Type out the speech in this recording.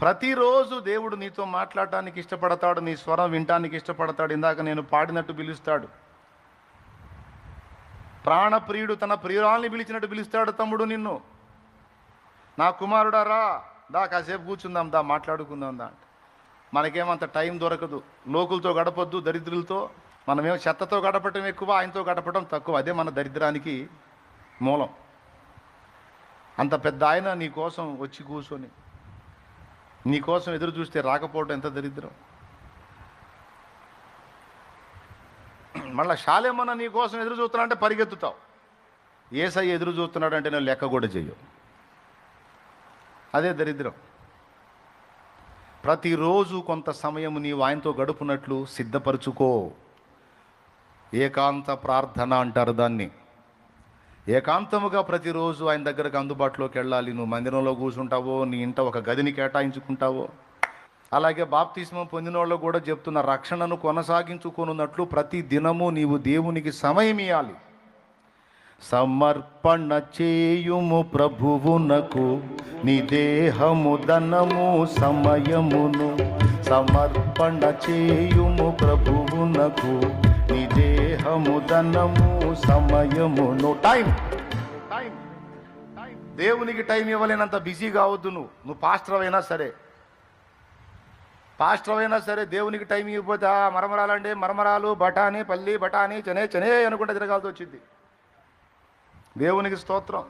ప్రతిరోజు దేవుడు నీతో మాట్లాడటానికి ఇష్టపడతాడు, నీ స్వరం వినటానికి ఇష్టపడతాడు. ఇందాక నేను పాడినట్టు పిలుస్తాడు. ప్రాణప్రియుడు తన ప్రియురాల్ని పిలిచినట్టు పిలుస్తాడు తమ్ముడు నిన్ను. నా కుమారుడా రా, దా కాసేపు కూర్చుందాం, దా మాట్లాడుకుందాం దా. మనకేమంత టైం దొరకదు. లోకులతో గడపొద్దు, దరిద్రులతో. మనమేమో చెత్తతో గడపటం ఎక్కువ, ఆయనతో గడపటం తక్కువ. అదే మన దరిద్రానికి మూలం. అంత పెద్ద ఆయన నీ కోసం వచ్చి కూర్చొని నీ కోసం ఎదురు చూస్తే రాకపోవడం ఎంత దరిద్రం. మళ్ళీ శాలేమన్న నీ కోసం ఎదురు చూస్తున్నా అంటే పరిగెత్తుతావు. యేసయ్య ఎదురు చూస్తున్నాడు అంటే నేను లెక్క కూడా చెయ్యవు. అదే దరిద్రం. ప్రతిరోజు కొంత సమయం నీవు ఆయనతో గడుపునట్లు సిద్ధపరచుకో. ఏకాంత ప్రార్థన అంటారు దాన్ని. ఏకాంతముగా ప్రతిరోజు ఆయన దగ్గరకు అందుబాటులోకి వెళ్ళాలి. నువ్వు మందిరంలో కూర్చుంటావో, నీ ఇంట ఒక గదిని కేటాయించుకుంటావో. అలాగే బాప్తిస్మం పొందిన వాళ్ళు కూడా చెప్తున్న, రక్షణను కొనసాగించుకొనున్నట్లు ప్రతి దినము నీవు దేవునికి సమయం ఇవ్వాలి. సమర్పణ చేయుము ప్రభువునకు నీ దేహము ధనము సమయమును. సమర్పణ చేయుము ప్రభువునకు నీ దేహము ధనము సమయమును. Time time time. దేవునికి టైం ఇవ్వలేనంత బిజీ కావద్దు. నువ్వు పాస్టర్ అయినా సరే దేవునికి టైం ఇవ్వకపోతే మరమరాలండి, మరమరాలు, బఠానీ, పల్లి, బఠానీ, చనే చనే అనుకుంటే తిరగాల్సి వచ్చింది. దేవునికి స్తోత్రం.